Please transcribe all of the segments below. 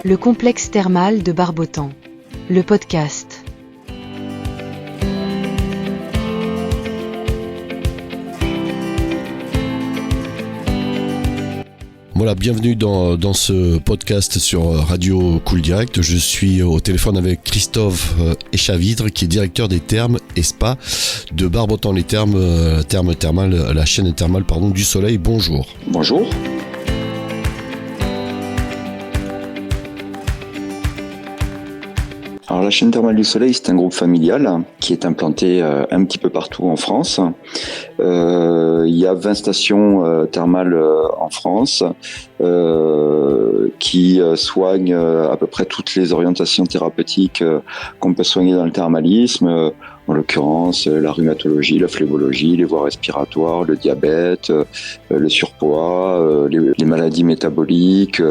Le complexe thermal de Barbotan. Le podcast. Voilà, bienvenue dans ce podcast sur Radio Cool Direct. Je suis au téléphone avec Christophe Echavidre, qui est directeur des thermes et spa de Barbotan, les thermes thermales, la chaîne thermale du Soleil. Bonjour. Bonjour. Alors la chaîne thermale du Soleil, c'est un groupe familial qui est implanté un petit peu partout en France. Il y a 20 stations thermales en France qui soignent à peu près toutes les orientations thérapeutiques qu'on peut soigner dans le thermalisme. En l'occurrence, la rhumatologie, la phlébologie, les voies respiratoires, le diabète, le surpoids, les maladies métaboliques,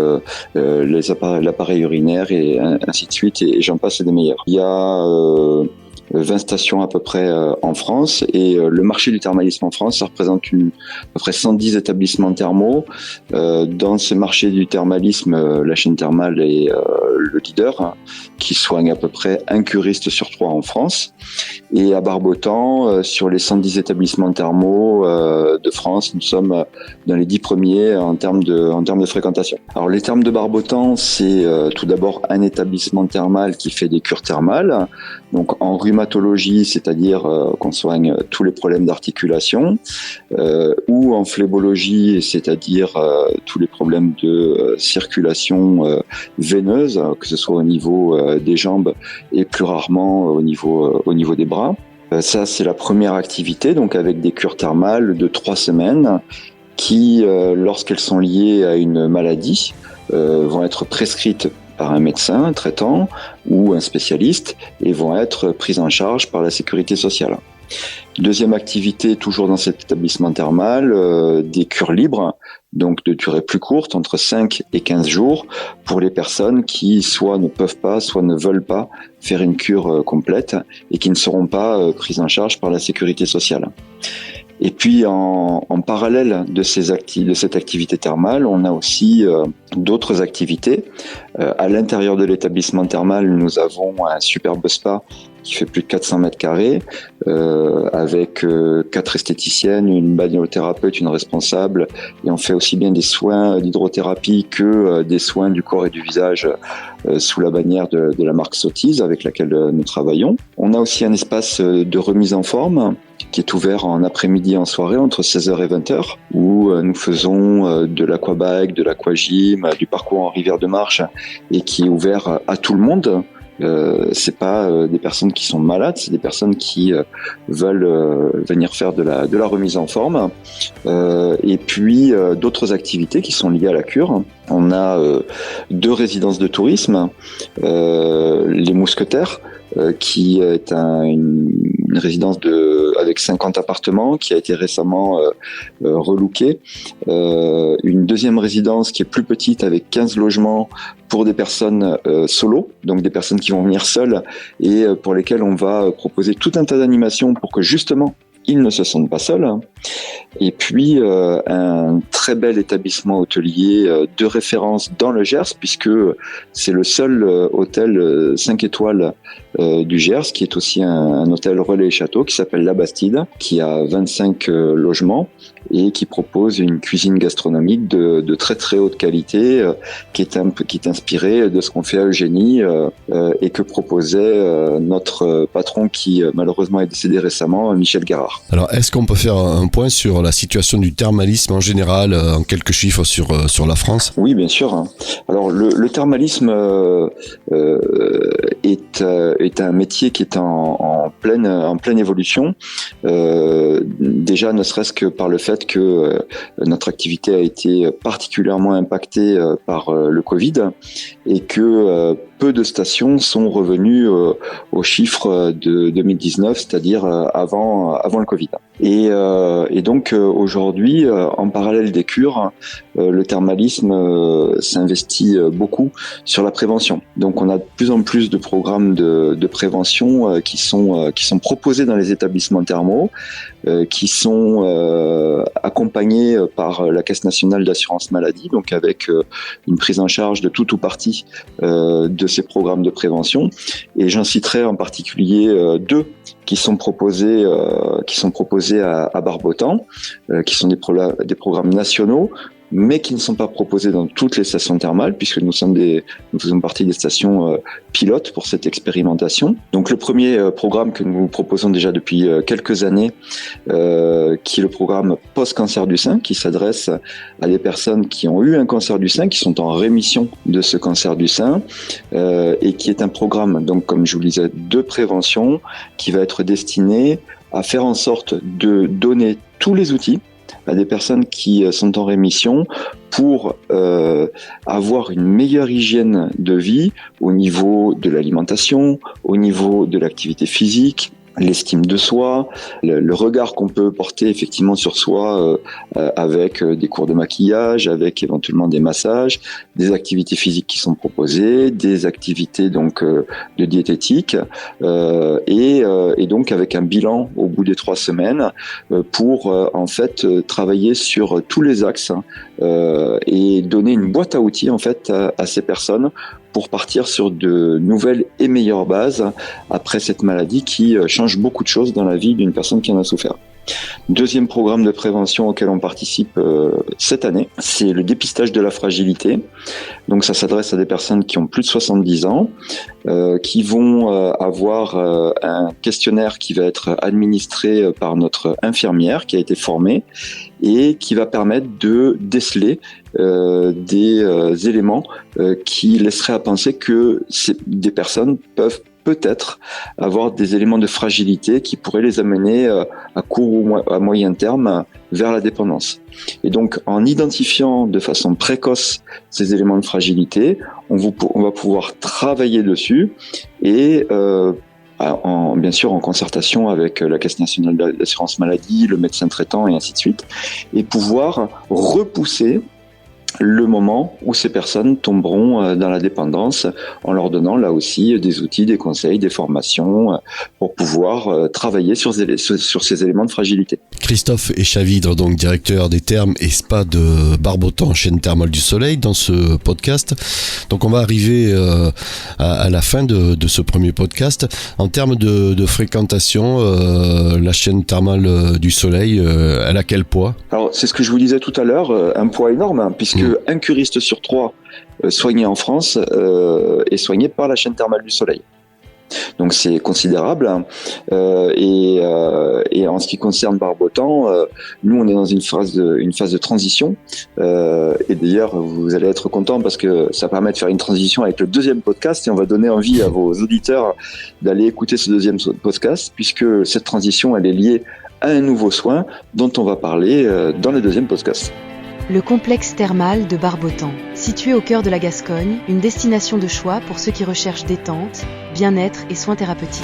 l'appareil urinaire et ainsi de suite, et j'en passe et des meilleurs. Il y a 20 stations à peu près en France, et le marché du thermalisme en France, ça représente à peu près 110 établissements thermaux. Dans ce marché du thermalisme, la chaîne thermale est le leader, qui soigne à peu près un curiste sur 3 en France. Et à Barbotan, sur les 110 établissements thermaux de France, nous sommes dans les 10 premiers en termes de fréquentation. Alors les thermes de Barbotan, c'est tout d'abord un établissement thermal qui fait des cures thermales. Donc en rhumatologie, c'est-à-dire qu'on soigne tous les problèmes d'articulation, ou en phlébologie, c'est-à-dire tous les problèmes de circulation veineuse, que ce soit au niveau des jambes et plus rarement au niveau des bras. Ça, c'est la première activité, donc avec des cures thermales de 3 semaines qui, lorsqu'elles sont liées à une maladie, vont être prescrites par un médecin traitant ou un spécialiste et vont être prises en charge par la sécurité sociale. Deuxième activité, toujours dans cet établissement thermal, des cures libres, donc de durée plus courte, entre 5 et 15 jours, pour les personnes qui soit ne peuvent pas, soit ne veulent pas faire une cure complète et qui ne seront pas prises en charge par la sécurité sociale. Et puis en parallèle de cette activité thermale, on a aussi d'autres activités. À l'intérieur de l'établissement thermal, nous avons un superbe spa qui fait plus de 400 mètres carrés, avec 4 esthéticiennes, une balnéothérapeute, une responsable, et on fait aussi bien des soins d'hydrothérapie que des soins du corps et du visage sous la bannière de la marque Sotiz avec laquelle nous travaillons. On a aussi un espace de remise en forme qui est ouvert en après-midi et en soirée entre 16h et 20h, où nous faisons de l'aquabike, de l'aquagym, du parcours en rivière de marche, et qui est ouvert à tout le monde. C'est pas des personnes qui sont malades, c'est des personnes qui veulent venir faire de la remise en forme. Et puis d'autres activités qui sont liées à la cure. On a 2 résidences de tourisme, les Mousquetaires, qui est une résidence avec 50 appartements qui a été récemment relookée. Une deuxième résidence qui est plus petite avec 15 logements pour des personnes solo, donc des personnes qui vont venir seules et pour lesquelles on va proposer tout un tas d'animations pour que justement ils ne se sentent pas seuls. Et puis un très bel établissement hôtelier de référence dans le Gers, puisque c'est le seul hôtel 5 étoiles du Gers, qui est aussi un hôtel relais et château qui s'appelle La Bastide, qui a 25 logements et qui propose une cuisine gastronomique de très très haute qualité, qui est inspirée de ce qu'on fait à Eugénie et que proposait notre patron qui malheureusement est décédé récemment, Michel Garard. Alors, est-ce qu'on peut faire un point sur la situation du thermalisme en général, en quelques chiffres sur la France ? Oui, bien sûr. Alors, le thermalisme est un métier qui est en pleine évolution. Déjà, ne serait-ce que par le fait que notre activité a été particulièrement impactée par le Covid et que peu de stations sont revenues aux chiffres de 2019, c'est-à-dire avant le Covid. Et donc aujourd'hui, en parallèle des cures, le thermalisme s'investit beaucoup sur la prévention. Donc on a de plus en plus de programmes de prévention qui sont proposés dans les établissements thermaux, qui sont accompagnés par la Caisse nationale d'assurance maladie, donc avec une prise en charge de tout ou partie de ces programmes de prévention. Et j'en citerai en particulier deux qui sont proposés à Barbotan, qui sont des programmes nationaux, mais qui ne sont pas proposés dans toutes les stations thermales, puisque nous faisons partie des stations pilotes pour cette expérimentation. Donc le premier programme que nous proposons déjà depuis quelques années, qui est le programme post-cancer du sein, qui s'adresse à des personnes qui ont eu un cancer du sein, qui sont en rémission de ce cancer du sein, et qui est un programme, donc comme je vous le disais, de prévention, qui va être destiné à faire en sorte de donner tous les outils à des personnes qui sont en rémission pour avoir une meilleure hygiène de vie au niveau de l'alimentation, au niveau de l'activité physique, l'estime de soi, le regard qu'on peut porter effectivement sur soi avec des cours de maquillage, avec éventuellement des massages, des activités physiques qui sont proposées, des activités donc de diététique et donc avec un bilan au bout des 3 semaines pour en fait travailler sur tous les axes et donner une boîte à outils en fait à ces personnes pour partir sur de nouvelles et meilleures bases après cette maladie qui change beaucoup de choses dans la vie d'une personne qui en a souffert. Deuxième programme de prévention auquel on participe cette année, c'est le dépistage de la fragilité. Donc ça s'adresse à des personnes qui ont plus de 70 ans, qui vont avoir un questionnaire qui va être administré par notre infirmière qui a été formée et qui va permettre de déceler des éléments qui laisseraient à penser que des personnes peuvent peut-être avoir des éléments de fragilité qui pourraient les amener à court ou à moyen terme vers la dépendance. Et donc, en identifiant de façon précoce ces éléments de fragilité, on va pouvoir travailler dessus et bien sûr en concertation avec la Caisse nationale d'assurance maladie, le médecin traitant et ainsi de suite, et pouvoir repousser le moment où ces personnes tomberont dans la dépendance en leur donnant là aussi des outils, des conseils, des formations pour pouvoir travailler sur ces éléments de fragilité. Christophe Echavidre, donc directeur des thermes et spa de Barbotan, chaîne thermale du Soleil, dans ce podcast. Donc on va arriver à la fin de ce premier podcast. En termes de fréquentation, la chaîne thermale du Soleil, elle a quel poids ? Alors c'est ce que je vous disais tout à l'heure, un poids énorme, hein, puisque un curiste sur 3 soigné en France est soigné par la chaîne thermale du Soleil. Donc c'est considérable. Et en ce qui concerne Barbotan, nous on est dans une phase de transition. Et d'ailleurs vous allez être contents parce que ça permet de faire une transition avec le deuxième podcast et on va donner envie à vos auditeurs d'aller écouter ce deuxième podcast puisque cette transition elle est liée à un nouveau soin dont on va parler dans le deuxième podcast. Le complexe thermal de Barbotan, situé au cœur de la Gascogne, une destination de choix pour ceux qui recherchent détente, bien-être et soins thérapeutiques.